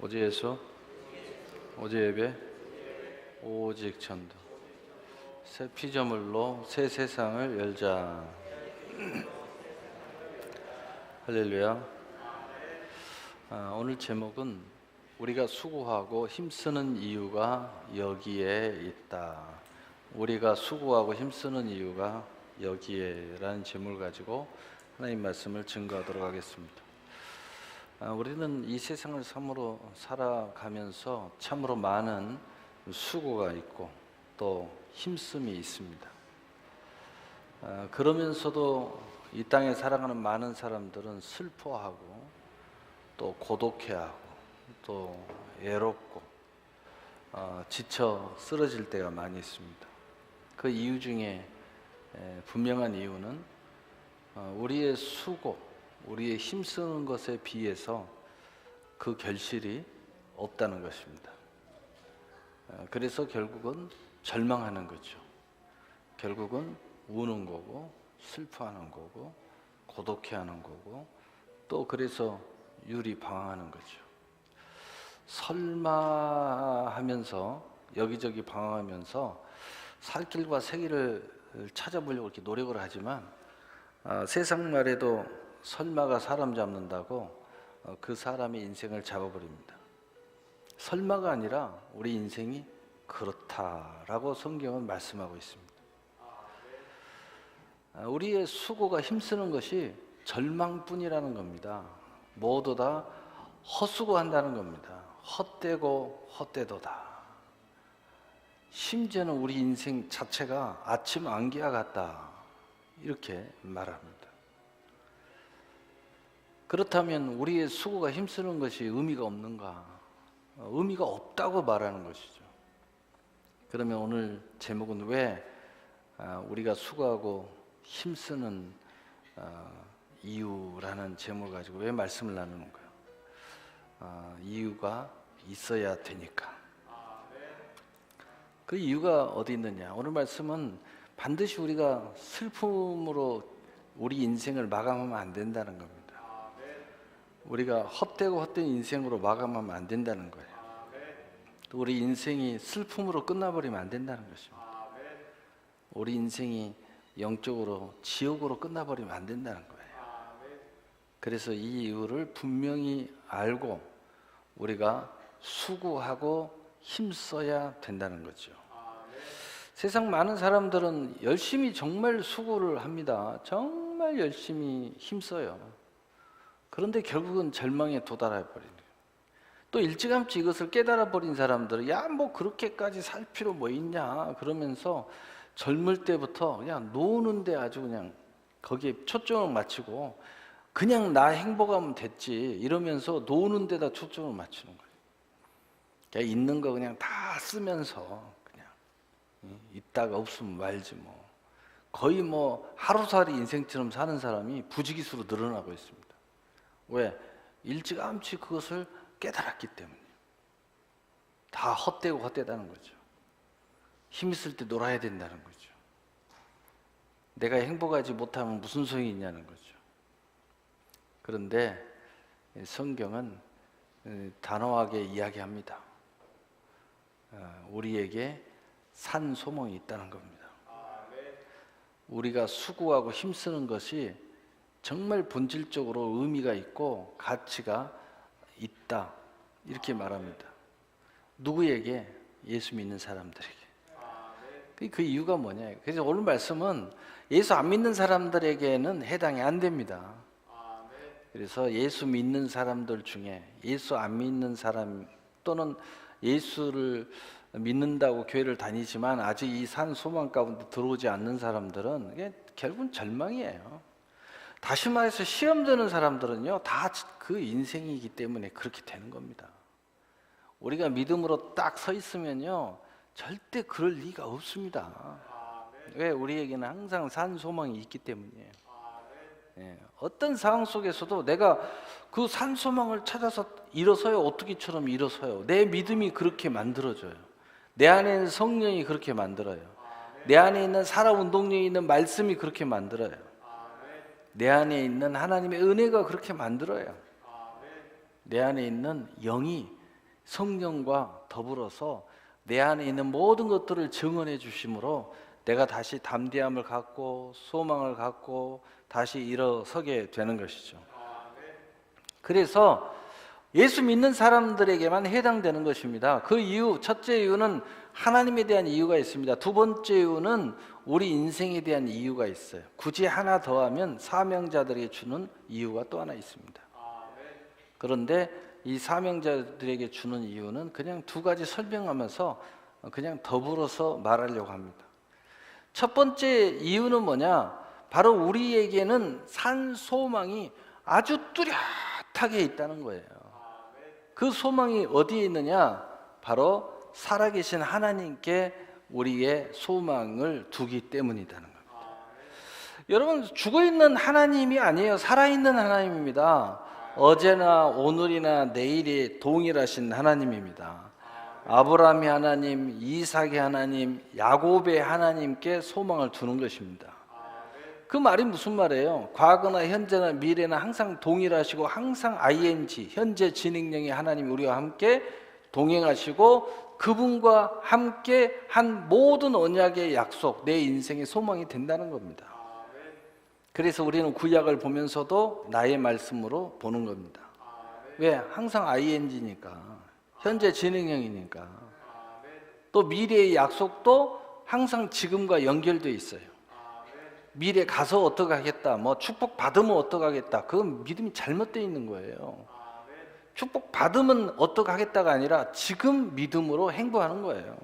오직 예수, 오직 예배, 오직 전도. 새 피조물로 새 세상을 열자. 할렐루야. 오늘 제목은 우리가 수고하고 힘쓰는 이유가 여기에 있다. 우리가 수고하고 힘쓰는 이유가 여기에 라는 제목을 가지고 하나님 말씀을 증거하도록 하겠습니다. 우리는 이 세상을 삶으로 살아가면서 참으로 많은 수고가 있고 또 힘씀이 있습니다. 그러면서도 이 땅에 살아가는 많은 사람들은 슬퍼하고 또 고독해하고 또 외롭고 지쳐 쓰러질 때가 많이 있습니다. 그 이유 중에 분명한 이유는 우리의 수고, 우리의 힘쓰는 것에 비해서 그 결실이 없다는 것입니다. 그래서 결국은 절망하는 거죠. 결국은 우는 거고 슬퍼하는 거고 고독해하는 거고 또 그래서 유리방황하는 거죠. 설마 하면서 여기저기 방황하면서 살 길과 새 길을 찾아보려고 이렇게 노력을 하지만 세상 말에도 설마가 사람 잡는다고 그 사람의 인생을 잡아버립니다. 설마가 아니라 우리 인생이 그렇다라고 성경은 말씀하고 있습니다. 우리의 수고가 힘쓰는 것이 절망뿐이라는 겁니다. 모두 다 헛수고한다는 겁니다. 헛되고 헛되도다. 심지어는 우리 인생 자체가 아침 안개와 같다 이렇게 말합니다. 그렇다면 우리의 수고가 힘쓰는 것이 의미가 없는가? 의미가 없다고 말하는 것이죠. 그러면 오늘 제목은 왜 우리가 수고하고 힘쓰는 이유라는 제목을 가지고 왜 말씀을 나누는가요? 이유가 있어야 되니까. 그 이유가 어디 있느냐? 오늘 말씀은 반드시 우리가 슬픔으로 우리 인생을 마감하면 안 된다는 겁니다. 우리가 헛되고 헛된 인생으로 마감하면 안 된다는 거예요. 또 우리 인생이 슬픔으로 끝나버리면 안 된다는 것입니다. 우리 인생이 영적으로 지옥으로 끝나버리면 안 된다는 거예요. 그래서 이 이유를 분명히 알고 우리가 수고하고 힘써야 된다는 거죠. 세상 많은 사람들은 열심히 정말 수고를 합니다. 정말 열심히 힘써요. 그런데 결국은 절망에 도달해 버리는 거예요. 또 일찌감치 이것을 깨달아 버린 사람들은 야, 뭐 그렇게까지 살 필요 뭐 있냐 그러면서 젊을 때부터 그냥 노는데 아주 그냥 거기에 초점을 맞추고 그냥 나 행복하면 됐지 이러면서 노는 데다 초점을 맞추는 거예요. 그냥 있는 거 그냥 다 쓰면서 그냥 있다가 없으면 말지 뭐. 거의 뭐 하루살이 인생처럼 사는 사람이 부지기수로 늘어나고 있습니다. 왜? 일찌감치 그것을 깨달았기 때문에. 다 헛되고 헛되다는 거죠. 힘 있을 때 놀아야 된다는 거죠. 내가 행복하지 못하면 무슨 소용이 있냐는 거죠. 그런데 성경은 단호하게 이야기합니다. 우리에게 산 소망이 있다는 겁니다. 우리가 수고하고 힘쓰는 것이 정말 본질적으로 의미가 있고 가치가 있다 이렇게 말합니다. 누구에게? 예수 믿는 사람들에게. 그 이유가 뭐냐? 그래서 오늘 말씀은 예수 안 믿는 사람들에게는 해당이 안 됩니다. 그래서 예수 믿는 사람들 중에 예수 안 믿는 사람 또는 예수를 믿는다고 교회를 다니지만 아직 이 산 소망 가운데 들어오지 않는 사람들은 이게 결국은 절망이에요. 다시 말해서 시험 드는 사람들은요 다 그 인생이기 때문에 그렇게 되는 겁니다. 우리가 믿음으로 딱 서 있으면요 절대 그럴 리가 없습니다. 왜? 우리에게는 항상 산 소망이 있기 때문이에요. 어떤 상황 속에서도 내가 그 산 소망을 찾아서 일어서요. 오뚜기처럼 일어서요. 내 믿음이 그렇게 만들어져요. 내 안에 있는 성령이 그렇게 만들어요. 내 안에 있는 살아운동력이 있는 말씀이 그렇게 만들어요. 내 안에 있는 하나님의 은혜가 그렇게 만들어요. 내 안에 있는 영이 성령과 더불어서 내 안에 있는 모든 것들을 증언해 주심으로 내가 다시 담대함을 갖고 소망을 갖고 다시 일어서게 되는 것이죠. 그래서 예수 믿는 사람들에게만 해당되는 것입니다. 그 이유, 첫째 이유는 하나님에 대한 이유가 있습니다. 두 번째 이유는 우리 인생에 대한 이유가 있어요. 굳이 하나 더 하면 사명자들에게 주는 이유가 또 하나 있습니다. 그런데 이 사명자들에게 주는 이유는 그냥 두 가지 설명하면서 그냥 더불어서 말하려고 합니다. 첫 번째 이유는 뭐냐? 바로 우리에게는 산 소망이 아주 뚜렷하게 있다는 거예요. 그 소망이 어디에 있느냐? 바로 살아계신 하나님께 우리의 소망을 두기 때문이라는 겁니다. 여러분, 죽어있는 하나님이 아니에요. 살아있는 하나님입니다. 어제나 오늘이나 내일이 동일하신 하나님입니다. 아브라함의 하나님, 이삭의 하나님, 야곱의 하나님께 소망을 두는 것입니다. 그 말이 무슨 말이에요? 과거나 현재나 미래나 항상 동일하시고 항상 ing, 현재 진행형의 하나님이 우리와 함께 동행하시고 그분과 함께 한 모든 언약의 약속, 내 인생의 소망이 된다는 겁니다. 그래서 우리는 구약을 보면서도 나의 말씀으로 보는 겁니다. 왜? 항상 ing니까, 현재 진행형이니까. 또 미래의 약속도 항상 지금과 연결되어 있어요. 미래 가서 어떻게 하겠다, 뭐 축복 받으면 어떻게 하겠다, 그건 믿음이 잘못되어 있는 거예요. 축복 받으면 어떻게 하겠다가 아니라 지금 믿음으로 행보하는 거예요.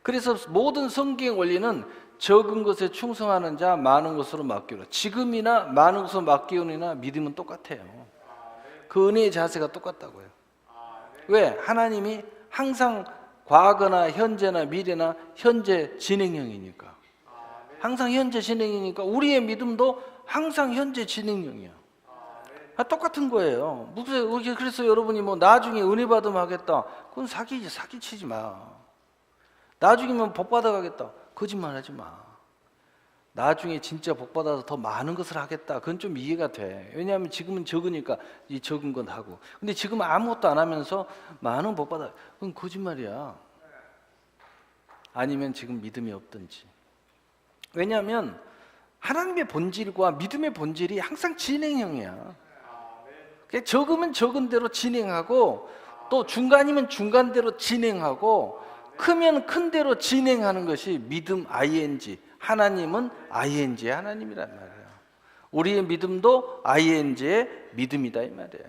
그래서 모든 성경의 원리는 적은 것에 충성하는 자 많은 것으로 맡기라. 지금이나 많은 것으로 맡기오니나 믿음은 똑같아요. 그 은혜의 자세가 똑같다고요. 왜? 하나님이 항상 과거나 현재나 미래나 현재 진행형이니까. 항상 현재 진행이니까 우리의 믿음도 항상 현재 진행형이야. 똑같은 거예요. 그래서 여러분이 뭐 나중에 은혜 받으면 하겠다, 그건 사기치지 마. 나중이면 복 받아가겠다, 거짓말하지 마. 나중에 진짜 복 받아서 더 많은 것을 하겠다, 그건 좀 이해가 돼. 왜냐하면 지금은 적으니까 이 적은 건 하고. 근데 지금 아무것도 안 하면서 많은 복 받아, 그건 거짓말이야. 아니면 지금 믿음이 없든지. 왜냐하면 하나님의 본질과 믿음의 본질이 항상 진행형이야. 적으면 적은 대로 진행하고, 또 중간이면 중간대로 진행하고, 크면 큰 대로 진행하는 것이 믿음 ing, 하나님은 ing의 하나님이란 말이에요. 우리의 믿음도 ing의 믿음이다 이 말이에요.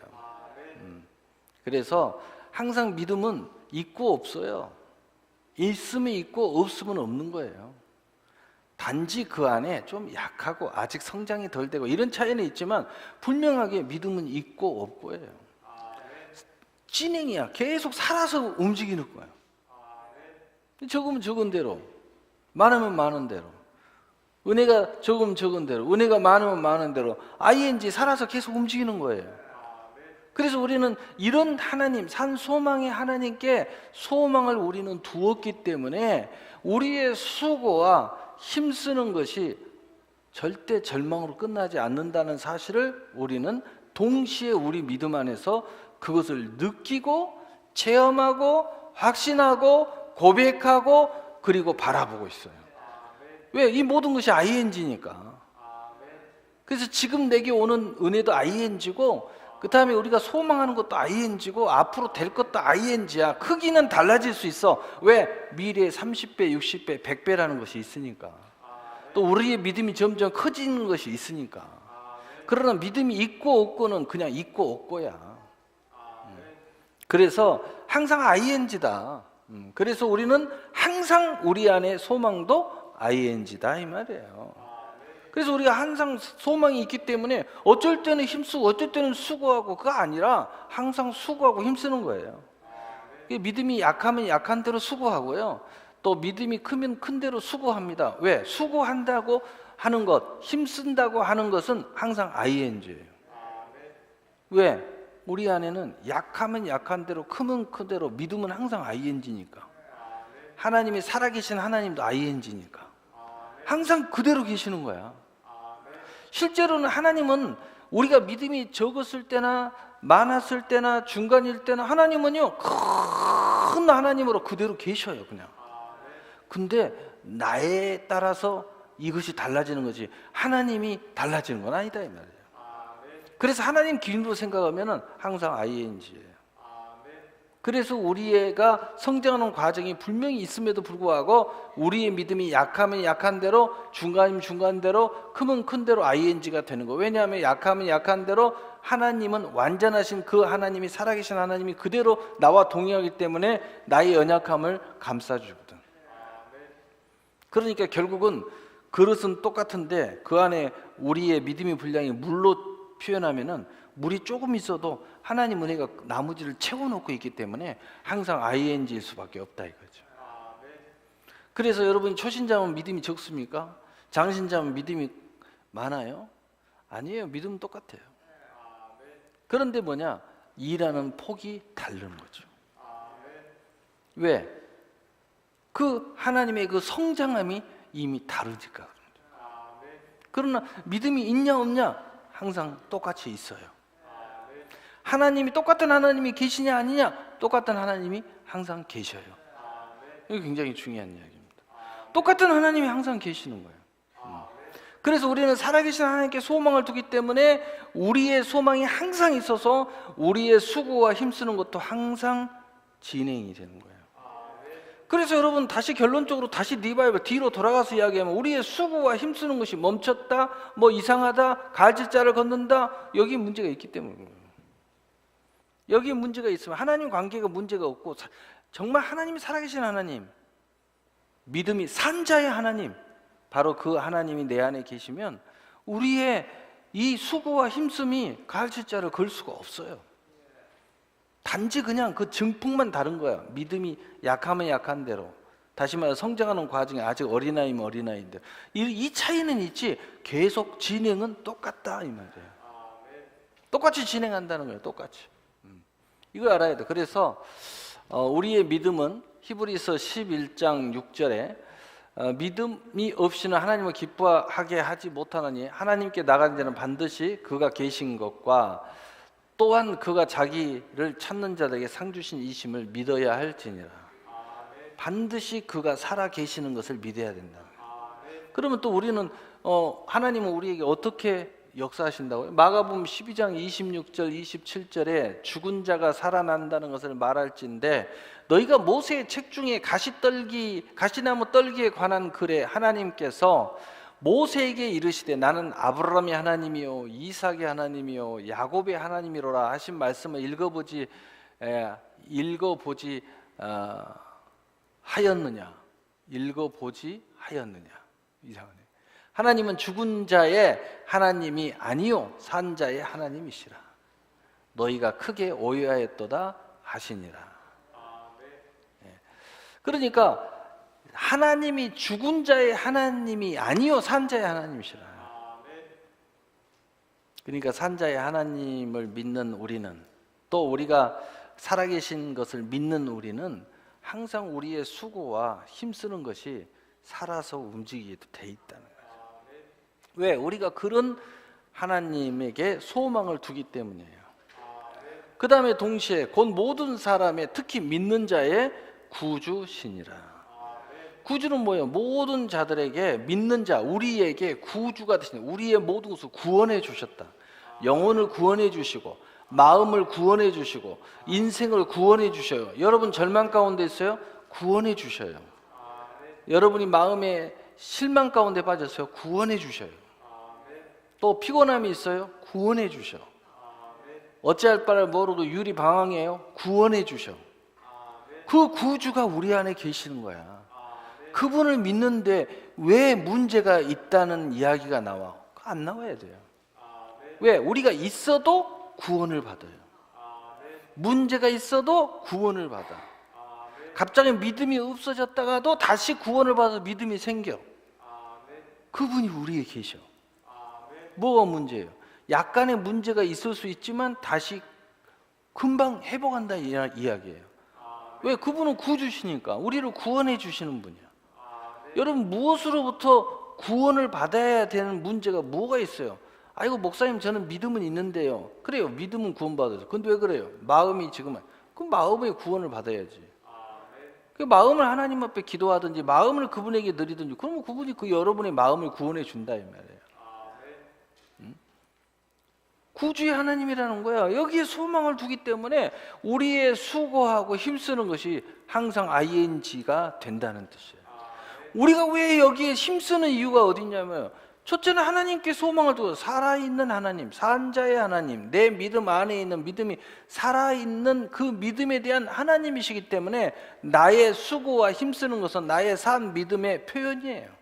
그래서 항상 믿음은 있고 없어요. 있으면 있고 없으면 없는 거예요. 단지 그 안에 좀 약하고 아직 성장이 덜 되고 이런 차이는 있지만 분명하게 믿음은 있고 없고예요. 진행이야. 계속 살아서 움직이는 거예요. 적으면 적은 대로, 많으면 많은 대로, 은혜가 적으면 적은 대로, 은혜가 많으면 많은 대로 ing 살아서 계속 움직이는 거예요. 그래서 우리는 이런 하나님, 산 소망의 하나님께 소망을 우리는 두었기 때문에 우리의 수고와 힘쓰는 것이 절대 절망으로 끝나지 않는다는 사실을 우리는 동시에 우리 믿음 안에서 그것을 느끼고 체험하고 확신하고 고백하고 그리고 바라보고 있어요. 왜? 이 모든 것이 ing니까. 그래서 지금 내게 오는 은혜도 ing고, 그 다음에 우리가 소망하는 것도 ing고, 앞으로 될 것도 ing야. 크기는 달라질 수 있어. 왜? 미래에 30배, 60배, 100배라는 것이 있으니까. 또 우리의 믿음이 점점 커지는 것이 있으니까. 그러나 믿음이 있고 없고는 그냥 있고 없고야. 그래서 항상 ing다. 그래서 우리는 항상 우리 안에 소망도 ing다 이 말이에요. 그래서 우리가 항상 소망이 있기 때문에 어쩔 때는 힘쓰고 어쩔 때는 수고하고, 그거 아니라 항상 수고하고 힘쓰는 거예요. 믿음이 약하면 약한 대로 수고하고요, 또 믿음이 크면 큰 대로 수고합니다. 왜? 수고한다고 하는 것, 힘쓴다고 하는 것은 항상 ing예요. 왜? 우리 안에는 약하면 약한 대로, 크면 큰 대로, 믿음은 항상 ing니까. 하나님이 살아계신 하나님도 ing니까. 항상 그대로 계시는 거야. 실제로는 하나님은 우리가 믿음이 적었을 때나 많았을 때나 중간일 때나 하나님은요 큰 하나님으로 그대로 계셔요 그냥. 근데 나에 따라서 이것이 달라지는 거지 하나님이 달라지는 건 아니다 이 말이에요. 그래서 하나님 기준으로 생각하면은 항상 ING예요. 그래서 우리가 성장하는 과정이 분명히 있음에도 불구하고 우리의 믿음이 약하면 약한 대로 중간이면 중간 대로 크면 큰 대로 ING가 되는 거예요. 왜냐하면 약하면 약한 대로 하나님은 완전하신 그 하나님이 살아계신 하나님이 그대로 나와 동행하기 때문에 나의 연약함을 감싸주거든. 그러니까 결국은 그릇은 똑같은데 그 안에 우리의 믿음의 분량이 물로 표현하면은 물이 조금 있어도 하나님 은혜가 나머지를 채워놓고 있기 때문에 항상 ING일 수밖에 없다 이거죠. 그래서 여러분 초신자면 믿음이 적습니까? 장신자면 믿음이 많아요? 아니에요. 믿음은 똑같아요. 그런데 뭐냐? 일하는 폭이 다른 거죠. 왜? 그 하나님의 그 성장함이 이미 다르니까. 그러나 믿음이 있냐 없냐? 항상 똑같이 있어요. 하나님이 똑같은 하나님이 계시냐 아니냐? 똑같은 하나님이 항상 계셔요. 이게 굉장히 중요한 이야기입니다. 똑같은 하나님이 항상 계시는 거예요. 그래서 우리는 살아계신 하나님께 소망을 두기 때문에 우리의 소망이 항상 있어서 우리의 수고와 힘쓰는 것도 항상 진행이 되는 거예요. 그래서 여러분 다시 결론적으로 다시 리바이벌 뒤로 돌아가서 이야기하면 우리의 수고와 힘쓰는 것이 멈췄다, 뭐 이상하다, 가질자를 걷는다, 여기 문제가 있기 때문에 여기에 문제가 있으면 하나님 관계가 문제가 없고 정말 하나님이 살아계신 하나님, 믿음이 산자의 하나님, 바로 그 하나님이 내 안에 계시면 우리의 이 수고와 힘씀이 가질자를 걸 수가 없어요. 단지 그냥 그 증폭만 다른 거야. 믿음이 약하면 약한 대로, 다시 말해 성장하는 과정이 아직 어린아이면 어린아이인데 이 차이는 있지 계속 진행은 똑같다 이 말이에요. 똑같이 진행한다는 거예요. 똑같이. 이걸 알아야 돼. 그래서 우리의 믿음은 히브리서 11장 6절에 믿음이 없이는 하나님을 기뻐하게 하지 못하느니 하나님께 나가는 자는 반드시 그가 계신 것과 또한 그가 자기를 찾는 자들에게 상 주신 이심을 믿어야 할지니라. 반드시 그가 살아 계시는 것을 믿어야 된다. 그러면 또 우리는 하나님은 우리에게 어떻게 역사하신다고요? 마가복음 12장 26절 27절에 죽은 자가 살아난다는 것을 말할진대 너희가 모세의 책 중에 가시나무 떨기에 관한 글에 하나님께서 모세에게 이르시되 나는 아브라함의 하나님이요 이삭의 하나님이요 야곱의 하나님이로라 하신 말씀을 읽어보지 하였느냐? 읽어보지 하였느냐? 이상하네. 하나님은 죽은 자의 하나님이 아니요 산 자의 하나님이시라. 너희가 크게 오해하였도다 하시니라. 그러니까 하나님이 죽은 자의 하나님이 아니요 산 자의 하나님이시라. 그러니까 산 자의 하나님을 믿는 우리는, 또 우리가 살아계신 것을 믿는 우리는 항상 우리의 수고와 힘쓰는 것이 살아서 움직이게 돼 있다는 거예요. 왜? 우리가 그런 하나님에게 소망을 두기 때문이에요. 그 다음에 동시에 곧 모든 사람의 특히 믿는 자의 구주시니라. 구주는 뭐예요? 모든 자들에게, 믿는 자, 우리에게 구주가 되시는, 우리의 모든 것을 구원해 주셨다. 영혼을 구원해 주시고 마음을 구원해 주시고 인생을 구원해 주셔요. 여러분 절망 가운데 있어요? 구원해 주셔요. 여러분이 마음에 실망 가운데 빠졌어요? 구원해 주셔요. 또 피곤함이 있어요? 구원해 주셔. 어찌할 바를 모르고 유리방황해요? 구원해 주셔. 그 구주가 우리 안에 계시는 거야. 그분을 믿는데 왜 문제가 있다는 이야기가 나와? 안 나와야 돼요. 왜? 우리가 있어도 구원을 받아요. 문제가 있어도 구원을 받아. 갑자기 믿음이 없어졌다가도 다시 구원을 받아서 믿음이 생겨. 그분이 우리에 계셔. 뭐가 문제예요? 약간의 문제가 있을 수 있지만 다시 금방 회복한다 이야기예요. 왜? 그분은 구주시니까 우리를 구원해 주시는 분이야. 여러분 무엇으로부터 구원을 받아야 되는 문제가 뭐가 있어요? 아이고 목사님 저는 믿음은 있는데요. 그래요. 믿음은 구원받아요. 근데 왜 그래요? 마음이 지금 그럼 마음의 구원을 받아야지. 그 마음을 하나님 앞에 기도하든지 마음을 그분에게 드리든지 그러면 그분이 그 여러분의 마음을 구원해 준다 이 말이에요. 구주의 하나님이라는 거야. 여기에 소망을 두기 때문에 우리의 수고하고 힘쓰는 것이 항상 ing가 된다는 뜻이에요. 우리가 왜 여기에 힘쓰는 이유가 어디 있냐면 첫째는 하나님께 소망을 두고 살아있는 하나님, 산자의 하나님, 내 믿음 안에 있는 믿음이 살아있는 그 믿음에 대한 하나님이시기 때문에 나의 수고와 힘쓰는 것은 나의 산 믿음의 표현이에요.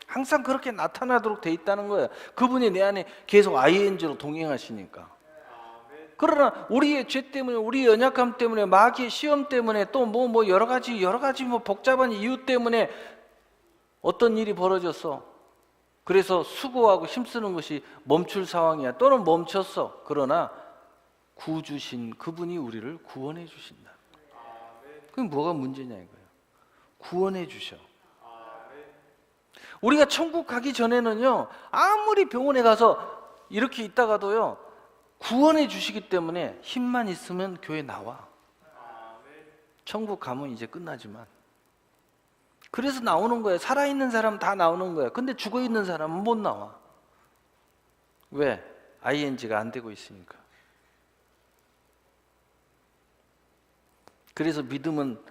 항상 그렇게 나타나도록 돼 있다는 거예요. 그분이 내 안에 계속 ing로 동행하시니까. 그러나 우리의 죄 때문에, 우리 연약함 때문에, 마귀의 시험 때문에 또 여러 가지 복잡한 이유 때문에 어떤 일이 벌어졌어. 그래서 수고하고 힘쓰는 것이 멈출 상황이야. 또는 멈췄어. 그러나 구주신 그분이 우리를 구원해 주신다. 그럼 뭐가 문제냐 이거예요. 구원해 주셔. 우리가 천국 가기 전에는요, 아무리 병원에 가서 이렇게 있다가도요, 구원해 주시기 때문에 힘만 있으면 교회 나와. 천국 가면 이제 끝나지만. 그래서 나오는 거예요. 살아있는 사람 다 나오는 거예요. 근데 죽어있는 사람은 못 나와. 왜? ing가 안 되고 있으니까. 그래서 믿음은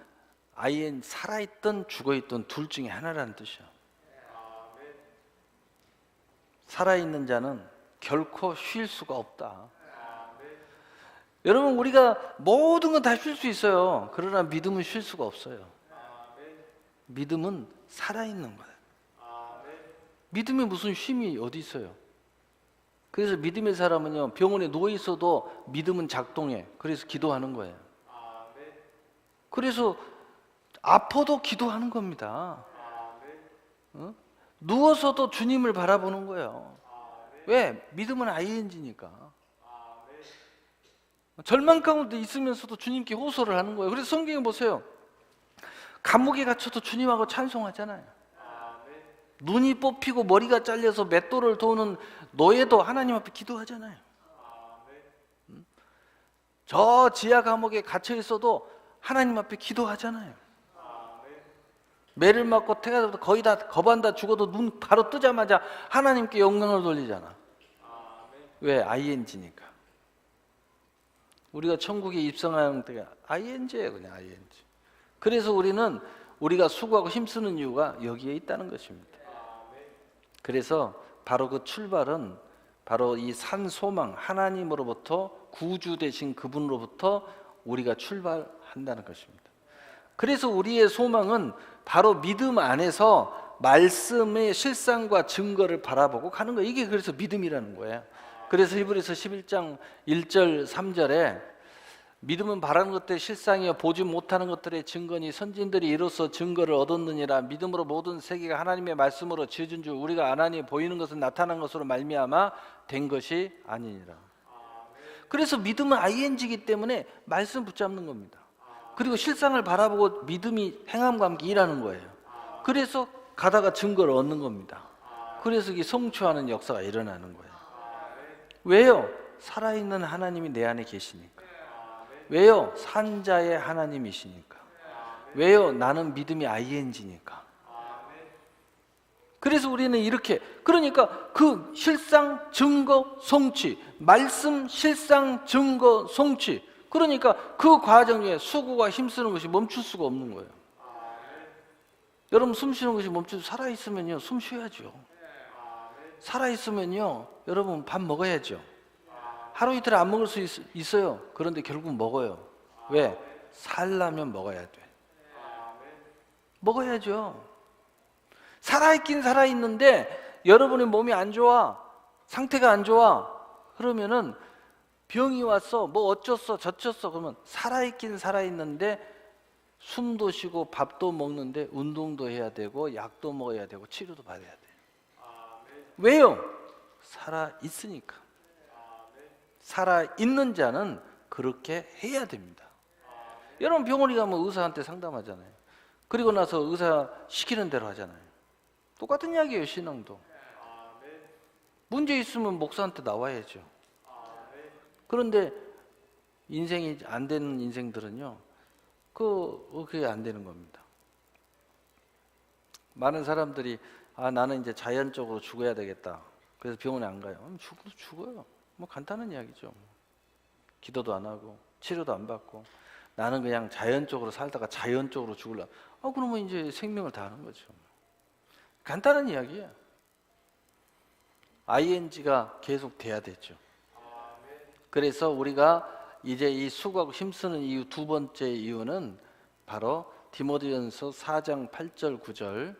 살아있든 죽어있든 둘 중에 하나라는 뜻이야. 살아있는 자는 결코 쉴 수가 없다. 여러분 우리가 모든 건 다 쉴 수 있어요. 그러나 믿음은 쉴 수가 없어요. 믿음은 살아있는 거예요. 믿음에 무슨 쉼이 어디 있어요? 그래서 믿음의 사람은요, 병원에 누워 있어도 믿음은 작동해. 그래서 기도하는 거예요. 그래서 아파도 기도하는 겁니다. 누워서도 주님을 바라보는 거예요. 왜? 믿음은 ing니까. 절망 가운데 있으면서도 주님께 호소를 하는 거예요. 그래서 성경에 보세요. 감옥에 갇혀도 주님하고 찬송하잖아요. 눈이 뽑히고 머리가 잘려서 맷돌을 도는 노예도 하나님 앞에 기도하잖아요. 저 지하 감옥에 갇혀 있어도 하나님 앞에 기도하잖아요. 매를 맞고 태가 거의 다 거반다 죽어도 눈 바로 뜨자마자 하나님께 영광을 돌리잖아. 왜? ing니까. 우리가 천국에 입성하는 때가 ing예요. 그냥 ing. 그래서 우리가 수고하고 힘쓰는 이유가 여기에 있다는 것입니다. 그래서 바로 그 출발은 바로 이 산 소망, 하나님으로부터 구주 되신 그분으로부터 우리가 출발한다는 것입니다. 그래서 우리의 소망은 바로 믿음 안에서 말씀의 실상과 증거를 바라보고 가는 거예요. 이게 그래서 믿음이라는 거예요. 그래서 히브리서 11장 1절 3절에 믿음은 바라는 것들의 실상이요 보지 못하는 것들의 증거니 선진들이 이로써 증거를 얻었느니라. 믿음으로 모든 세계가 하나님의 말씀으로 지어진 줄 우리가 아나니 보이는 것은 나타난 것으로 말미암아 된 것이 아니니라. 그래서 믿음은 ing이기 때문에 말씀 붙잡는 겁니다. 그리고 실상을 바라보고 믿음이 행함과 함께 일하는 거예요. 그래서 가다가 증거를 얻는 겁니다. 그래서 이 성취하는 역사가 일어나는 거예요. 왜요? 살아있는 하나님이 내 안에 계시니까. 왜요? 산자의 하나님이시니까. 왜요? 나는 믿음이 ing니까. 그래서 우리는 이렇게, 그러니까 그 실상, 증거, 성취, 말씀, 실상, 증거, 성취, 그러니까 그 과정 중에 수고가 힘쓰는 것이 멈출 수가 없는 거예요. 여러분 숨 쉬는 것이 멈추고 살아있으면요 숨 쉬어야죠. 살아있으면요 여러분 밥 먹어야죠. 하루 이틀 안 먹을 수 있어요. 그런데 결국 먹어요. 왜? 살려면 먹어야 돼. 먹어야죠. 살아있긴 살아있는데 여러분의 몸이 안 좋아, 상태가 안 좋아, 그러면은 병이 왔어, 뭐 어쩌어 저쩌어, 그러면 살아있긴 살아있는데 숨도 쉬고 밥도 먹는데 운동도 해야 되고 약도 먹어야 되고 치료도 받아야 돼. 왜요? 살아있으니까. 살아있는 자는 그렇게 해야 됩니다. 여러분 병원에 가면 의사한테 상담하잖아요. 그리고 나서 의사 시키는 대로 하잖아요. 똑같은 이야기예요. 신앙도. 문제 있으면 목사한테 나와야죠. 그런데 인생이 안 되는 인생들은요, 그게 안 되는 겁니다. 많은 사람들이 나는 이제 자연적으로 죽어야 되겠다. 그래서 병원에 안 가요. 죽어요. 뭐 간단한 이야기죠. 기도도 안 하고 치료도 안 받고 나는 그냥 자연적으로 살다가 자연적으로 죽을라. 그러면 이제 생명을 다하는 거죠. 간단한 이야기예요. ing가 계속 돼야 되죠. 그래서 우리가 이제 이 수고하고 힘쓰는 이유, 두 번째 이유는 바로 디모데전서 4장 8절 9절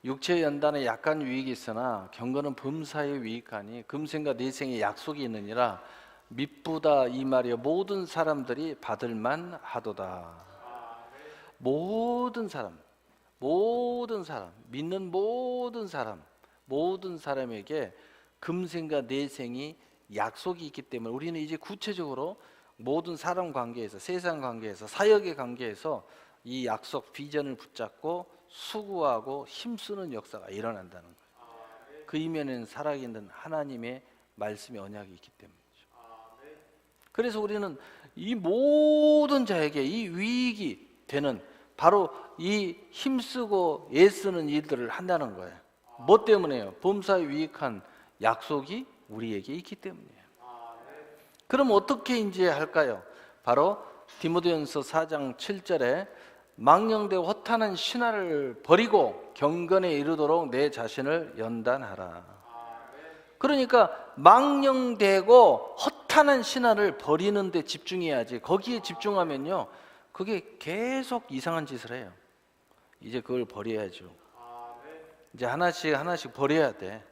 육체의 연단에 약간 유익이 있으나 경건은 범사에 유익하니 금생과 내생에 약속이 있느니라 미쁘다 이 말이여 모든 사람들이 받을만 하도다. 모든 사람 믿는 모든 사람에게 금생과 내생이 약속이 있기 때문에 우리는 이제 구체적으로 모든 사람 관계에서, 세상 관계에서, 사역의 관계에서 이 약속 비전을 붙잡고 수고하고 힘쓰는 역사가 일어난다는 거예요. 그 이면에는 살아있는 하나님의 말씀의 언약이 있기 때문이죠. 그래서 우리는 이 모든 자에게 이 유익이 되는 바로 이 힘쓰고 애쓰는 일들을 한다는 거예요. 뭐 때문에요? 범사에 유익한 약속이 우리에게 있기 때문이에요. 그럼 어떻게 이제 할까요? 바로 디모데전서 4장 7절에 망령되고 허탄한 신화를 버리고 경건에 이르도록 내 자신을 연단하라. 그러니까 망령되고 허탄한 신화를 버리는 데 집중해야지. 거기에 집중하면요 그게 계속 이상한 짓을 해요. 이제 그걸 버려야죠. 이제 하나씩 버려야 돼.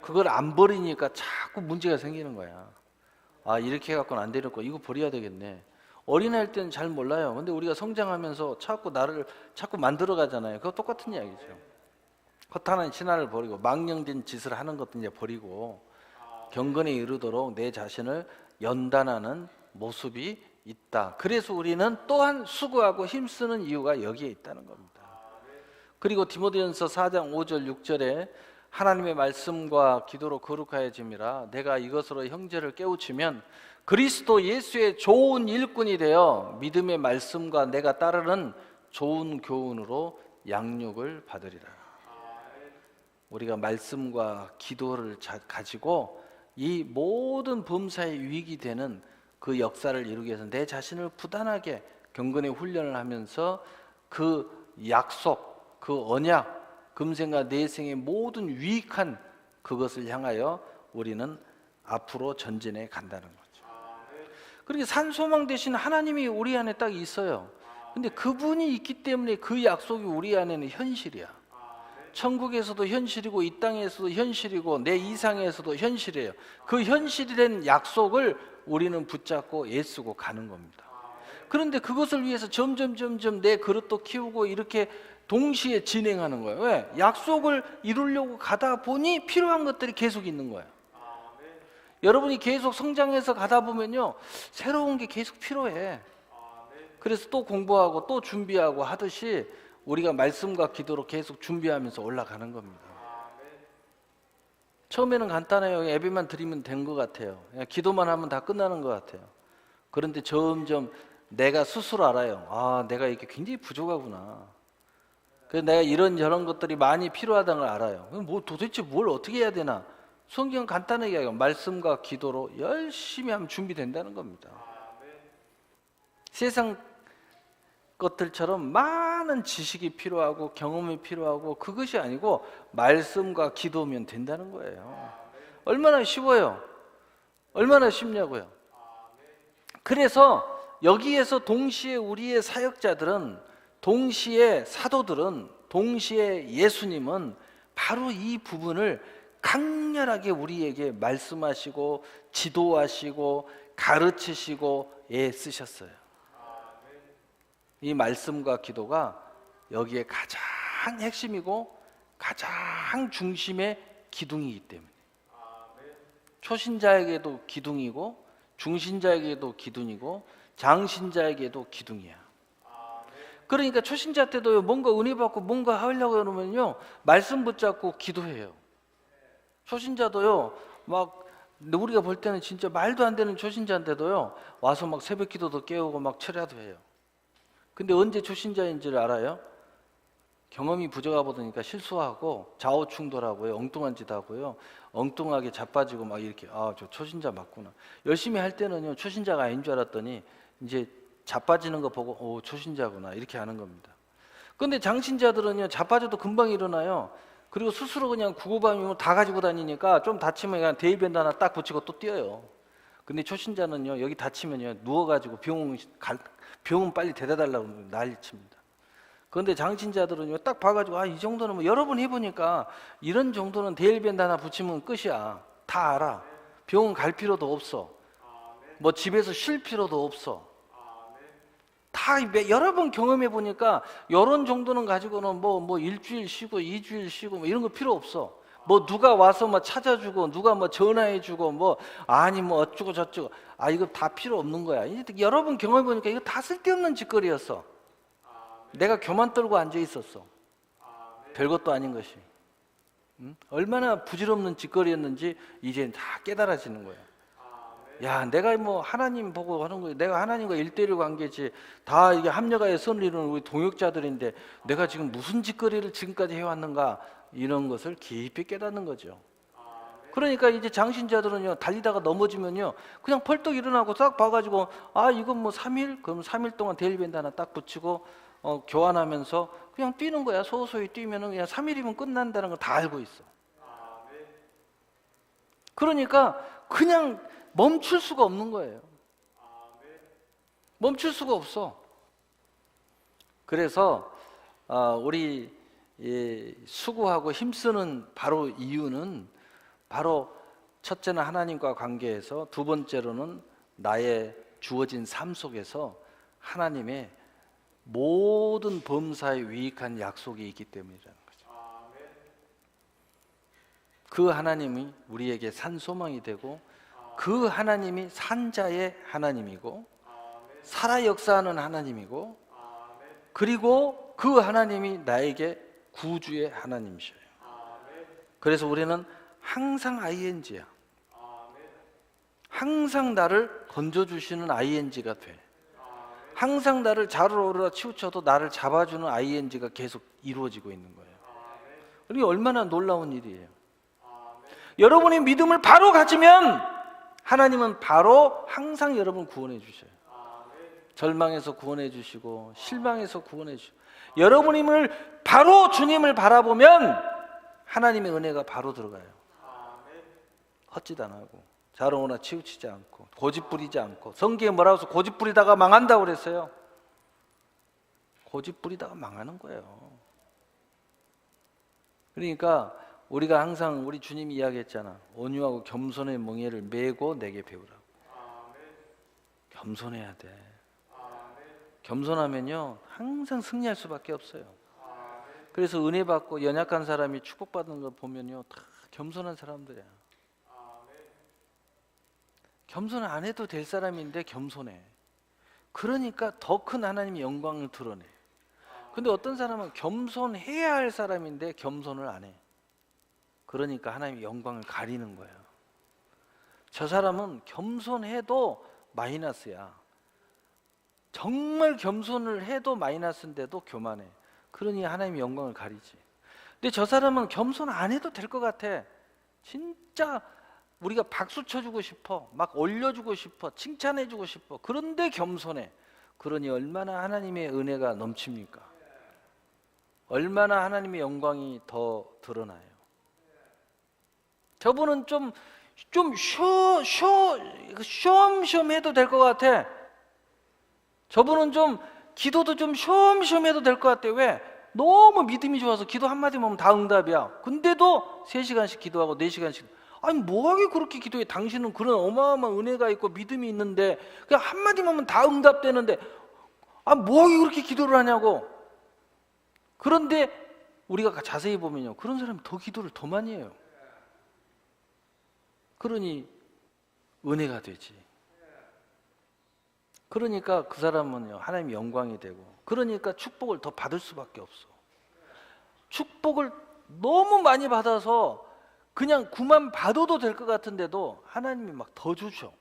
그걸 안 버리니까 자꾸 문제가 생기는 거야. 이렇게 해갖고는 안 되는 거, 이거 버려야 되겠네. 어린아이일 때는 잘 몰라요. 근데 우리가 성장하면서 나를 자꾸 만들어가잖아요. 그거 똑같은 이야기죠. 허탄한 신화를 버리고 망령된 짓을 하는 것도 이제 버리고 경건에 이르도록 내 자신을 연단하는 모습이 있다. 그래서 우리는 또한 수고하고 힘쓰는 이유가 여기에 있다는 겁니다. 그리고 디모데전서 4장 5절 6절에 하나님의 말씀과 기도로 거룩하여짐이라 내가 이것으로 형제를 깨우치면 그리스도 예수의 좋은 일꾼이 되어 믿음의 말씀과 내가 따르는 좋은 교훈으로 양육을 받으리라. 우리가 말씀과 기도를 가지고 이 모든 범사에 유익이 되는 그 역사를 이루기 위해서 내 자신을 부단하게 경건의 훈련을 하면서 그 약속, 그 언약, 금생과 내생의 모든 유익한 그것을 향하여 우리는 앞으로 전진해 간다는 거죠. 그렇게 산소망 대신 하나님이 우리 안에 딱 있어요. 근데 그분이 있기 때문에 그 약속이 우리 안에는 현실이야. 천국에서도 현실이고 이 땅에서도 현실이고 내 이상에서도 현실이에요. 그 현실이 된 약속을 우리는 붙잡고 애쓰고 가는 겁니다. 그런데 그것을 위해서 점점 내 그릇도 키우고 이렇게 동시에 진행하는 거예요. 왜? 약속을 이루려고 가다 보니 필요한 것들이 계속 있는 거예요. 여러분이 계속 성장해서 가다 보면요 새로운 게 계속 필요해. 그래서 또 공부하고 또 준비하고 하듯이 우리가 말씀과 기도로 계속 준비하면서 올라가는 겁니다. 처음에는 간단해요. 예배만 드리면 된 것 같아요. 그냥 기도만 하면 다 끝나는 것 같아요. 그런데 점점 내가 스스로 알아요. 내가 이렇게 굉장히 부족하구나. 그래서 내가 이런저런 것들이 많이 필요하다는 걸 알아요. 도대체 뭘 어떻게 해야 되나? 성경은 간단하게 얘기해요. 말씀과 기도로 열심히 하면 준비된다는 겁니다. 세상 것들처럼 많은 지식이 필요하고 경험이 필요하고 그것이 아니고 말씀과 기도면 된다는 거예요. 얼마나 쉬워요? 얼마나 쉽냐고요? 그래서 여기에서 동시에 우리의 사역자들은, 동시에 사도들은, 동시에 예수님은 바로 이 부분을 강렬하게 우리에게 말씀하시고 지도하시고 가르치시고 애쓰셨어요. 이 말씀과 기도가 여기에 가장 핵심이고 가장 중심의 기둥이기 때문에 초신자에게도 기둥이고 중신자에게도 기둥이고 장신자에게도 기둥이야. 그러니까 초신자 때도 뭔가 은혜 받고 뭔가 하려고 그러면요 말씀 붙잡고 기도해요. 초신자도요, 막 우리가 볼 때는 진짜 말도 안 되는 초신자인데도요, 와서 막 새벽 기도도 깨우고 막 철야도 해요. 근데 언제 초신자인지를 알아요? 경험이 부족하다 보니까 실수하고 좌우 충돌하고요, 엉뚱한 짓 하고요, 엉뚱하게 자빠지고 막 이렇게, 아, 저 초신자 맞구나. 열심히 할 때는요, 초신자가 아닌 줄 알았더니 이제 자빠지는 거 보고, 오, 초신자구나, 이렇게 하는 겁니다. 근데 장신자들은요, 자빠져도 금방 일어나요. 그리고 스스로 그냥 구구밤이면 다 가지고 다니니까 좀 다치면 그냥 데일밴드 하나 딱 붙이고 또 뛰어요. 근데 초신자는요, 여기 다치면요, 누워가지고 병원 빨리 데려다 달라고 난리칩니다. 그런데 장신자들은요, 딱 봐가지고, 아, 이 정도는 뭐 여러 번 해보니까 이런 정도는 데일밴드 하나 붙이면 끝이야. 다 알아. 병원 갈 필요도 없어. 뭐 집에서 쉴 필요도 없어. 다 여러 번 경험해 보니까 이런 정도는 가지고는 뭐 일주일 쉬고 2주일 쉬고 뭐 이런 거 필요 없어. 뭐 누가 와서 뭐 찾아주고 누가 뭐 전화해주고 뭐 아니 뭐 어쩌고 저쩌고, 아, 이거 다 필요 없는 거야. 이제 여러 번 경험해 보니까 이거 다 쓸데없는 짓거리였어. 내가 교만 떨고 앉아 있었어. 별것도 아닌 것이. 응? 얼마나 부질없는 짓거리였는지 이제 다 깨달아지는 거야. 야, 내가 뭐 하나님 보고 하는 거야. 내가 하나님과 1대1 관계지. 다 이게 합력하여 선을 이루는 우리 동역자들인데 내가 지금 무슨 짓거리를 지금까지 해왔는가, 이런 것을 깊이 깨닫는 거죠. 그러니까 이제 장신자들은요, 달리다가 넘어지면요, 그냥 펄떡 일어나고 딱 봐가지고, 아, 이건 뭐 3일? 그럼 3일 동안 데일밴드 하나 딱 붙이고 교환하면서 그냥 뛰는 거야. 소소히 뛰면은 그냥 3일이면 끝난다는 걸 다 알고 있어. 그러니까 그냥 멈출 수가 없는 거예요. 멈출 수가 없어. 그래서 우리 수고하고 힘쓰는 바로 이유는 바로 첫째는 하나님과 관계에서, 두 번째로는 나의 주어진 삶 속에서 하나님의 모든 범사에 유익한 약속이 있기 때문이라는 거죠. 그 하나님이 우리에게 산 소망이 되고, 그 하나님이 산자의 하나님이고 살아 역사하는 하나님이고, 그리고 그 하나님이 나에게 구주의 하나님이셔요. 그래서 우리는 항상 ING야. 항상 나를 건져주시는 ING가 돼. 항상 나를 자로 오르라 치우쳐도 나를 잡아주는 ING가 계속 이루어지고 있는 거예요. 이게 얼마나 놀라운 일이에요. 여러분이 믿음을 바로 가지면 하나님은 바로 항상 여러분 구원해 주셔요. 절망에서 구원해 주시고 실망에서 구원해 주시고, 여러분임을 바로 주님을 바라보면 하나님의 은혜가 바로 들어가요. 헛짓 안 하고 자롱하나 치우치지 않고 고집 부리지 않고. 성경에 뭐라고 해서 고집 부리다가 망한다고 그랬어요. 고집 부리다가 망하는 거예요. 그러니까 우리가 항상 우리 주님이 이야기했잖아. 온유하고 겸손의 멍에를 메고 내게 배우라고. 겸손해야 돼. 겸손하면요 항상 승리할 수밖에 없어요. 그래서 은혜 받고 연약한 사람이 축복받는 걸 보면요 다 겸손한 사람들이야. 겸손 안 해도 될 사람인데 겸손해. 그러니까 더 큰 하나님의 영광을 드러내. 근데 어떤 사람은 겸손해야 할 사람인데 겸손을 안 해. 그러니까 하나님의 영광을 가리는 거예요. 저 사람은 겸손해도 마이너스야. 정말 겸손을 해도 마이너스인데도 교만해. 그러니 하나님의 영광을 가리지. 근데 저 사람은 겸손 안 해도 될 것 같아. 진짜 우리가 박수 쳐주고 싶어, 막 올려주고 싶어, 칭찬해주고 싶어. 그런데 겸손해. 그러니 얼마나 하나님의 은혜가 넘칩니까? 얼마나 하나님의 영광이 더 드러나요. 저분은 좀 쉬엄쉬엄 해도 될 것 같아. 저분은 좀 기도도 좀 쉬엄쉬엄 해도 될 것 같아. 왜? 너무 믿음이 좋아서 기도 한마디만 하면 다 응답이야. 근데도 3시간씩 기도하고 4시간씩. 아니 뭐하게 그렇게 기도해? 당신은 그런 어마어마한 은혜가 있고 믿음이 있는데 그냥 한마디만 하면 다 응답되는데 뭐하게 그렇게 기도를 하냐고. 그런데 우리가 자세히 보면요 그런 사람이 더 기도를 더 많이 해요. 그러니 은혜가 되지. 그러니까 그 사람은요 하나님의 영광이 되고, 그러니까 축복을 더 받을 수밖에 없어. 축복을 너무 많이 받아서 그냥 구만 받아도 될 것 같은데도 하나님이 막 더 주셔.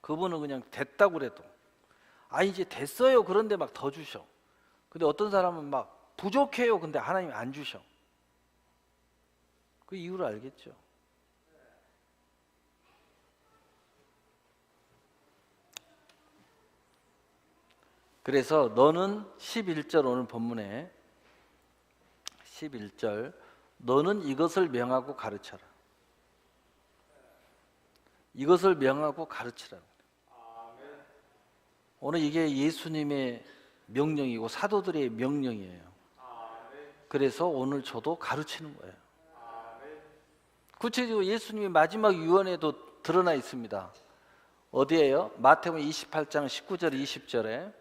그분은 그냥 됐다고 그래도 이제 됐어요 그런데 막 더 주셔. 근데 어떤 사람은 막 부족해요 근데 하나님이 안 주셔. 그 이유를 알겠죠. 그래서 너는 11절 오늘 본문에 11절 너는 이것을 명하고 가르쳐라. 이것을 명하고 가르치라. 오늘 이게 예수님의 명령이고 사도들의 명령이에요. 그래서 오늘 저도 가르치는 거예요. 구체적으로 예수님의 마지막 유언에도 드러나 있습니다. 어디에요? 마태복음 28장 19절 20절에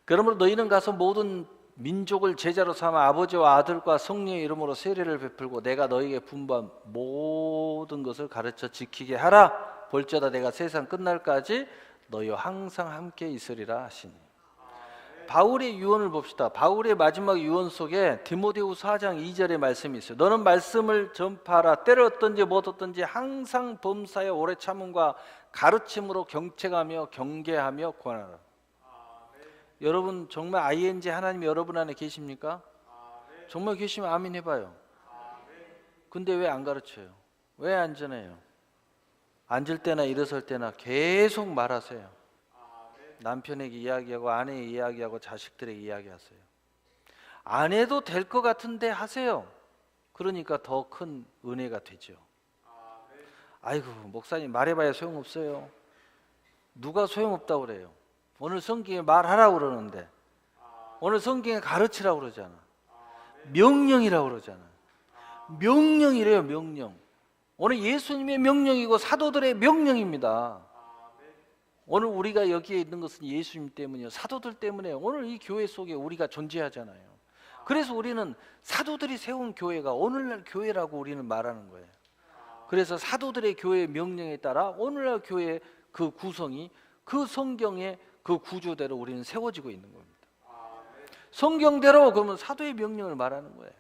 그러므로 너희는 가서 모든 민족을 제자로 삼아 아버지와 아들과 성령의 이름으로 세례를 베풀고 내가 너희에게 분부한 모든 것을 가르쳐 지키게 하라. 볼지어다 내가 세상 끝날까지 너희와 항상 함께 있으리라 하시니. 바울의 유언을 봅시다. 바울의 마지막 유언 속에 디모데후서 4장 2절의 말씀이 있어요. 너는 말씀을 전파하라. 때를 어떤지 못 어떤지 항상 범사에 오래 참음과 가르침으로 경책하며 경계하며 권하라. 여러분 정말 ING 하나님이 여러분 안에 계십니까? 정말 계시면 아멘 해봐요. 근데 왜 안 가르쳐요? 왜 안 전해요? 앉을 때나 일어설 때나 계속 말하세요. 남편에게 이야기하고 아내에게 이야기하고 자식들에게 이야기하세요. 안 해도 될 것 같은데 하세요. 그러니까 더 큰 은혜가 되죠. 아이고 목사님 말해봐야 소용없어요. 누가 소용없다고 그래요? 오늘 성경에 말하라고 그러는데 오늘 성경에 가르치라고 그러잖아. 명령이라고 그러잖아. 명령이래요. 명령. 오늘 예수님의 명령이고 사도들의 명령입니다. 오늘 우리가 여기에 있는 것은 예수님 때문이요 사도들 때문에 오늘 이 교회 속에 우리가 존재하잖아요. 그래서 우리는 사도들이 세운 교회가 오늘날 교회라고 우리는 말하는 거예요. 그래서 사도들의 교회의 명령에 따라 오늘날 교회의 그 구성이 그 성경의 그 구조대로 우리는 세워지고 있는 겁니다. 성경대로 그러면 사도의 명령을 말하는 거예요.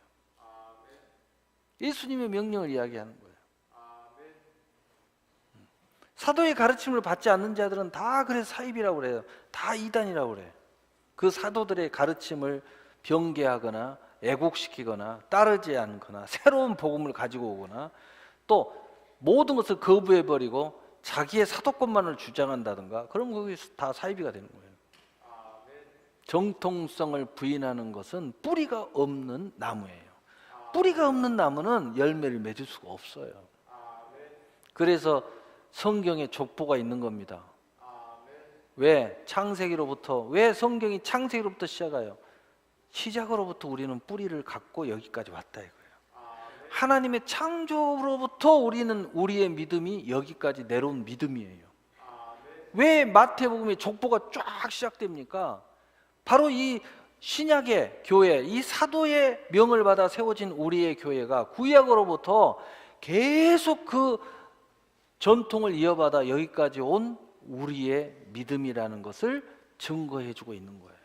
예수님의 명령을 이야기하는 거예요. 사도의 가르침을 받지 않는 자들은 다 그래서 사입이라고 그래요. 다 이단이라고 그래요. 그 사도들의 가르침을 변개하거나 애곡시키거나 따르지 않거나 새로운 복음을 가지고 오거나 또 모든 것을 거부해버리고 자기의 사도권만을 주장한다든가 그럼 그게 다 사이비가 되는 거예요. 정통성을 부인하는 것은 뿌리가 없는 나무예요. 뿌리가 없는 나무는 열매를 맺을 수가 없어요. 그래서 성경에 족보가 있는 겁니다. 왜? 창세기로부터 왜 성경이 창세기로부터 시작해요? 시작으로부터 우리는 뿌리를 갖고 여기까지 왔다 이거예요. 하나님의 창조로부터 우리는 우리의 믿음이 여기까지 내려온 믿음이에요. 왜 마태복음의 족보가 쫙 시작됩니까? 바로 이 신약의 교회, 이 사도의 명을 받아 세워진 우리의 교회가 구약으로부터 계속 그 전통을 이어받아 여기까지 온 우리의 믿음이라는 것을 증거해주고 있는 거예요.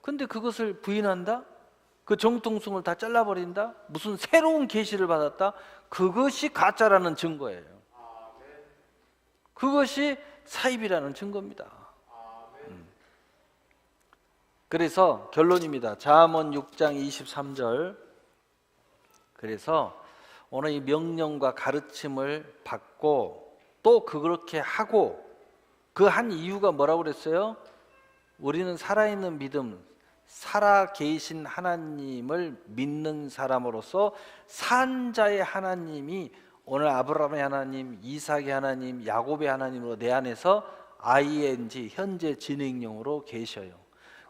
근데 그것을 부인한다? 그 정통성을 다 잘라버린다? 무슨 새로운 계시를 받았다? 그것이 가짜라는 증거예요. 그것이 사입이라는 증거입니다. 그래서 결론입니다. 잠언 6장 23절. 그래서 오늘 이 명령과 가르침을 받고 또 그렇게 하고 그 한 이유가 뭐라고 그랬어요? 우리는 살아있는 믿음, 살아 계신 하나님을 믿는 사람으로서 산 자의 하나님이 오늘 아브라함의 하나님, 이삭의 하나님, 야곱의 하나님으로 내 안에서 ING 현재 진행형으로 계셔요.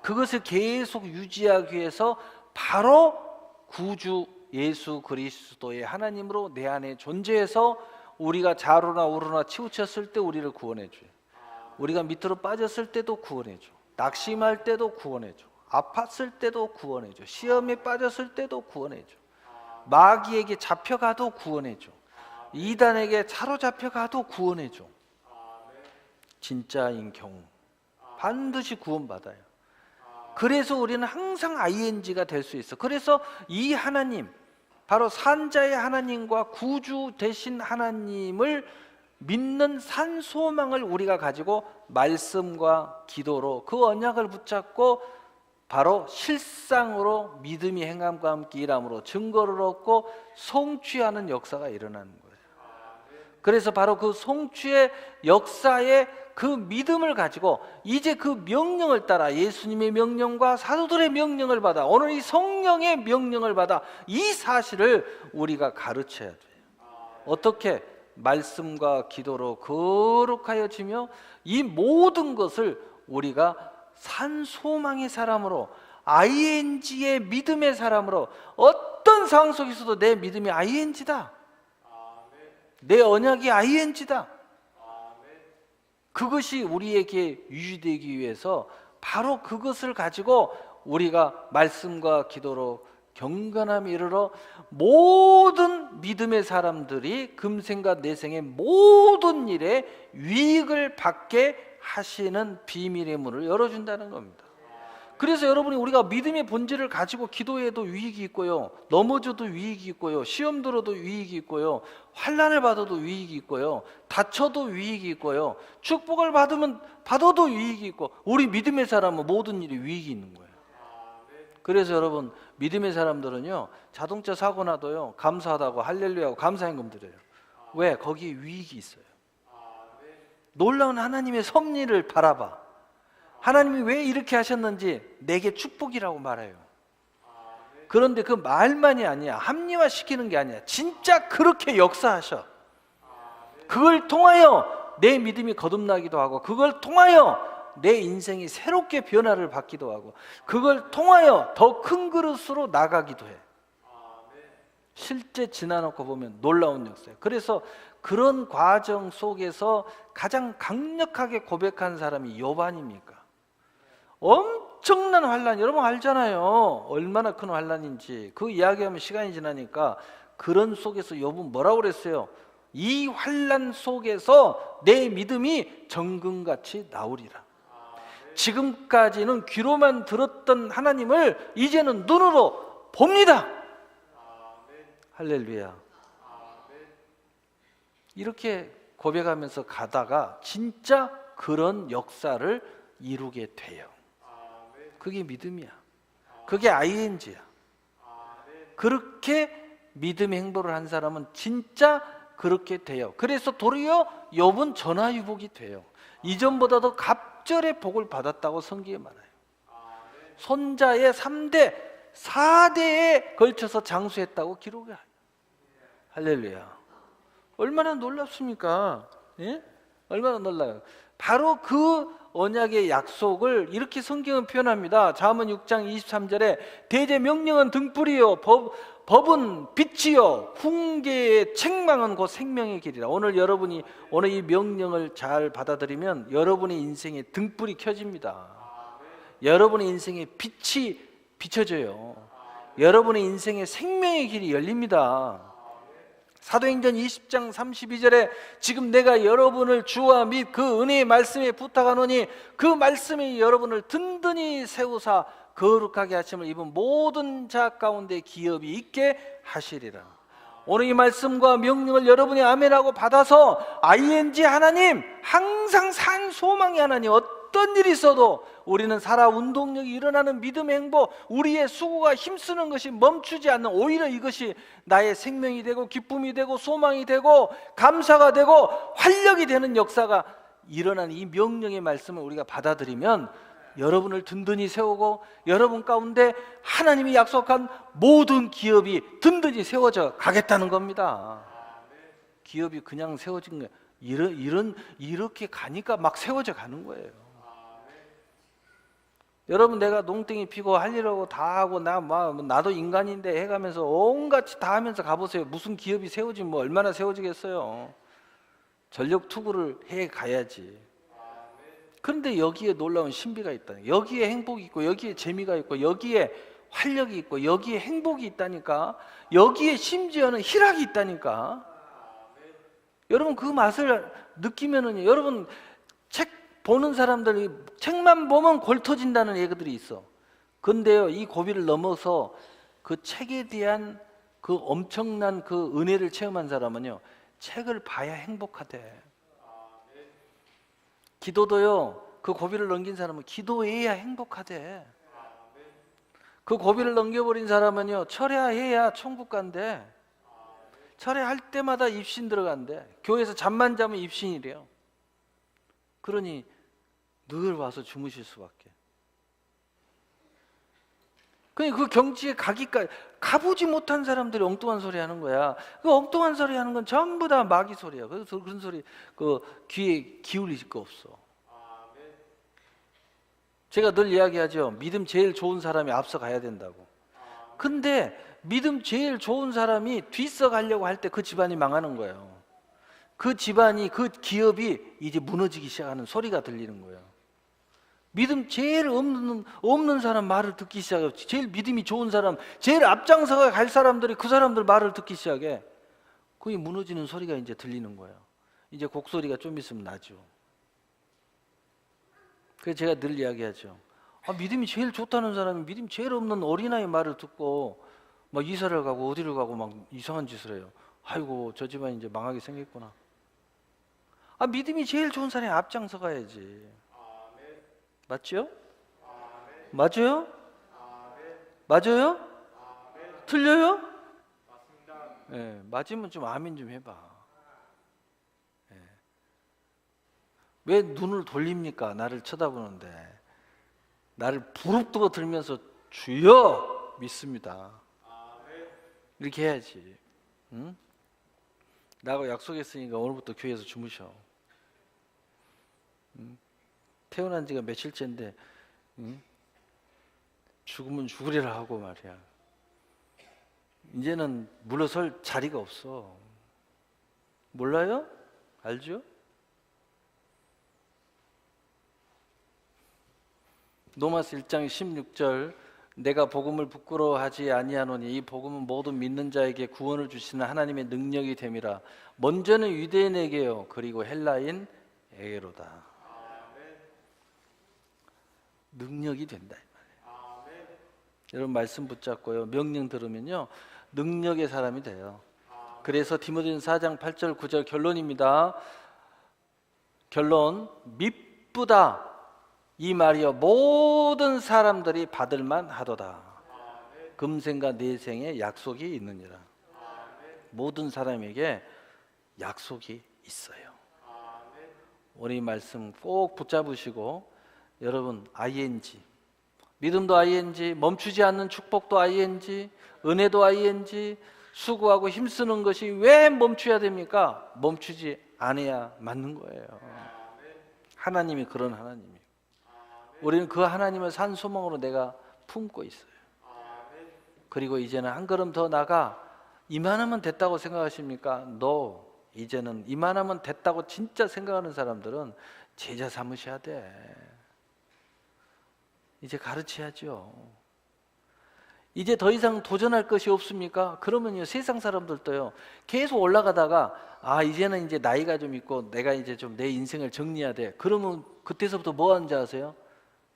그것을 계속 유지하기 위해서 바로 구주 예수 그리스도의 하나님으로 내 안에 존재해서 우리가 좌로나 우로나 치우쳤을 때 우리를 구원해줘요. 우리가 밑으로 빠졌을 때도 구원해줘. 낙심할 때도 구원해줘. 아팠을 때도 구원해줘. 시험에 빠졌을 때도 구원해줘. 마귀에게 잡혀가도 구원해줘. 이단에게 사로잡혀가도 구원해줘. 진짜인 경우 반드시 구원받아요. 그래서 우리는 항상 ING가 될 수 있어. 그래서 이 하나님, 바로 산자의 하나님과 구주 되신 하나님을 믿는 산 소망을 우리가 가지고 말씀과 기도로 그 언약을 붙잡고 바로 실상으로 믿음이 행함과 함께 일함으로 증거를 얻고 성취하는 역사가 일어나는 거예요. 그래서 바로 그 성취의 역사에 그 믿음을 가지고 이제 그 명령을 따라 예수님의 명령과 사도들의 명령을 받아 오늘 이 성령의 명령을 받아 이 사실을 우리가 가르쳐야 돼요. 어떻게? 말씀과 기도로 거룩하여지며 이 모든 것을 우리가 산 소망의 사람으로 ING의 믿음의 사람으로 어떤 상황 속에서도 내 믿음이 ING다. 내 언약이 ING다. 그것이 우리에게 유지되기 위해서 바로 그것을 가지고 우리가 말씀과 기도로 경건함에 이르러 모든 믿음의 사람들이 금생과 내생의 모든 일에 유익을 받게 하시는 비밀의 문을 열어준다는 겁니다. 그래서 여러분이 우리가 믿음의 본질을 가지고 기도해도 유익이 있고요, 넘어져도 유익이 있고요, 시험 들어도 유익이 있고요, 환난을 받아도 유익이 있고요, 다쳐도 유익이 있고요, 축복을 받아도 유익이 있고, 우리 믿음의 사람은 모든 일이 유익이 있는 거예요. 그래서 여러분 믿음의 사람들은요 자동차 사고 나도요 감사하다고 할렐루야하고 감사임금 드려요. 왜? 거기에 유익이 있어요. 놀라운 하나님의 섭리를 바라봐. 하나님이 왜 이렇게 하셨는지 내게 축복이라고 말해요. 그런데 그 말만이 아니야. 합리화시키는 게 아니야. 진짜 그렇게 역사하셔. 그걸 통하여 내 믿음이 거듭나기도 하고, 그걸 통하여 내 인생이 새롭게 변화를 받기도 하고, 그걸 통하여 더 큰 그릇으로 나가기도 해. 실제 지나놓고 보면 놀라운 역사예요. 그래서 그런 과정 속에서 가장 강력하게 고백한 사람이 욥 아닙니까? 엄청난 환란, 여러분 알잖아요. 얼마나 큰 환란인지. 그 이야기하면 시간이 지나니까 그런 속에서 욥은 뭐라고 그랬어요? 이 환란 속에서 내 믿음이 정금같이 나오리라. 지금까지는 귀로만 들었던 하나님을 이제는 눈으로 봅니다. 할렐루야. 이렇게 고백하면서 가다가 진짜 그런 역사를 이루게 돼요. 그게 믿음이야. 그게 ING야. 그렇게 믿음의 행보를 한 사람은 진짜 그렇게 돼요. 그래서 도리어 욥은 전화위복이 돼요. 이전보다도 갑절의 복을 받았다고 성경에 말해요. 손자의 3대, 4대에 걸쳐서 장수했다고 기록해요. 할렐루야. 얼마나 놀랍습니까? 예? 얼마나 놀라요. 바로 그 언약의 약속을 이렇게 성경은 표현합니다. 잠언 6장 23절에 대제 명령은 등불이요 법은 빛이요 훈계의 책망은 곧 생명의 길이라. 오늘 여러분이 오늘 이 명령을 잘 받아들이면 여러분의 인생에 등불이 켜집니다. 여러분의 인생에 빛이 비춰져요. 여러분의 인생에 생명의 길이 열립니다. 사도행전 20장 32절에 지금 내가 여러분을 주와 및 그 은혜의 말씀에 부탁하노니 그 말씀이 여러분을 든든히 세우사 거룩하게 하심을 입은 모든 자 가운데 기업이 있게 하시리라. 오늘 이 말씀과 명령을 여러분이 아멘하고 받아서 ING 하나님, 항상 산 소망의 하나님, 어떤 일이 있어도 우리는 살아 운동력이 일어나는 믿음의 행보, 우리의 수고가 힘쓰는 것이 멈추지 않는, 오히려 이것이 나의 생명이 되고 기쁨이 되고 소망이 되고 감사가 되고 활력이 되는 역사가 일어나는 이 명령의 말씀을 우리가 받아들이면 여러분을 든든히 세우고 여러분 가운데 하나님이 약속한 모든 기업이 든든히 세워져 가겠다는 겁니다. 기업이 그냥 세워진 게 이렇게 가니까 막 세워져 가는 거예요. 여러분, 내가 농땡이 피고 할 일하고 다 하고 나도 인간인데 해가면서 온갖 다 하면서 가보세요. 무슨 기업이 세워지면 뭐 얼마나 세워지겠어요. 전력 투구를 해 가야지. 그런데 여기에 놀라운 신비가 있다. 여기에 행복이 있고 여기에 재미가 있고 여기에 활력이 있고 여기에 행복이 있다니까. 여기에 심지어는 희락이 있다니까. 여러분 그 맛을 느끼면은, 여러분 책 보는 사람들이 책만 보면 골 터진다는 얘기들이 있어. 근데요, 이 고비를 넘어서 그 책에 대한 그 엄청난 그 은혜를 체험한 사람은요, 책을 봐야 행복하대. 기도도요, 그 고비를 넘긴 사람은 기도해야 행복하대. 그 고비를 넘겨버린 사람은요, 철야해야 천국 간대. 철야할 때마다 입신 들어간대. 교회에서 잠만 자면 입신이래요. 그러니 늘 와서 주무실 수밖에. 그 경지에 가기까지 가보지 못한 사람들이 엉뚱한 소리 하는 거야. 그 엉뚱한 소리 하는 건 전부 다 마귀 소리야. 그래서 그런 소리 그 귀에 기울일 거 없어. 제가 늘 이야기하죠. 믿음 제일 좋은 사람이 앞서 가야 된다고. 근데 믿음 제일 좋은 사람이 뒤서 가려고 할 때 그 집안이 망하는 거예요. 그 집안이, 그 기업이 이제 무너지기 시작하는 소리가 들리는 거예요. 믿음 제일 없는 사람 말을 듣기 시작해요. 제일 믿음이 좋은 사람, 제일 앞장서가 갈 사람들이 그 사람들 말을 듣기 시작해. 그게 무너지는 소리가 이제 들리는 거예요. 이제 곡소리가 좀 있으면 나죠. 그래서 제가 늘 이야기하죠. 믿음이 제일 좋다는 사람이 믿음 제일 없는 어린아이 말을 듣고 막 이사를 가고 어디를 가고 막 이상한 짓을 해요. 아이고, 저 집안 이제 망하게 생겼구나. 믿음이 제일 좋은 사람이 앞장서 가야지. 맞죠? 맞아요? 맞아요? 틀려요? 네, 맞으면 좀 아멘 좀 해봐. 네. 왜 눈을 돌립니까? 나를 쳐다보는데. 나를 부릅뜨고 들면서 주여 믿습니다. 이렇게 해야지. 응? 나하고 약속했으니까 오늘부터 교회에서 주무셔. 응? 태어난 지가 며칠째인데, 응? 죽으면 죽으리라 하고 말이야. 이제는 물러설 자리가 없어. 몰라요? 알죠? 로마서 1장 16절, 내가 복음을 부끄러워하지 아니하노니 이 복음은 모든 믿는 자에게 구원을 주시는 하나님의 능력이 됨이라. 먼저는 유대인에게요, 그리고 헬라인에게로다. 능력이 된다 이 말이에요. 여러분 말씀 붙잡고요, 명령 들으면요 능력의 사람이 돼요. 그래서 디모데전서 4장 8절 9절 결론입니다. 결론, 미쁘다 이 말이여 모든 사람들이 받을만 하도다. 금생과 내생에 약속이 있느니라. 모든 사람에게 약속이 있어요. 우리 말씀 꼭 붙잡으시고, 여러분 ing, 믿음도 ing, 멈추지 않는 축복도 ing, 은혜도 ing, 수고하고 힘쓰는 것이 왜 멈춰야 됩니까? 멈추지 않아야 맞는 거예요. 하나님이 그런 하나님이에요. 우리는 그 하나님을 산 소망으로 내가 품고 있어요. 그리고 이제는 한 걸음 더 나가. 이만하면 됐다고 생각하십니까? No. 이제는 이만하면 됐다고 진짜 생각하는 사람들은 제자 삼으셔야 돼. 이제 가르쳐야죠. 이제 더 이상 도전할 것이 없습니까? 그러면요, 세상 사람들도요 계속 올라가다가 이제는 이제 나이가 좀 있고 내가 이제 좀 내 인생을 정리해야 돼. 그러면 그때서부터 뭐 하는지 아세요?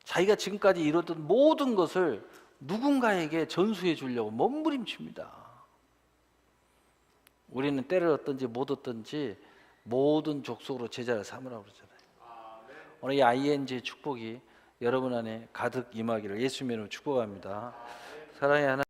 자기가 지금까지 이뤘던 모든 것을 누군가에게 전수해 주려고 몸부림칩니다. 우리는 때를 얻든지 못 얻든지 모든 족속으로 제자를 삼으라고 그러잖아요. 오늘 이 ING의 축복이 여러분 안에 가득 임하기를 예수님의 이름으로 축복합니다. 사랑의 하나님,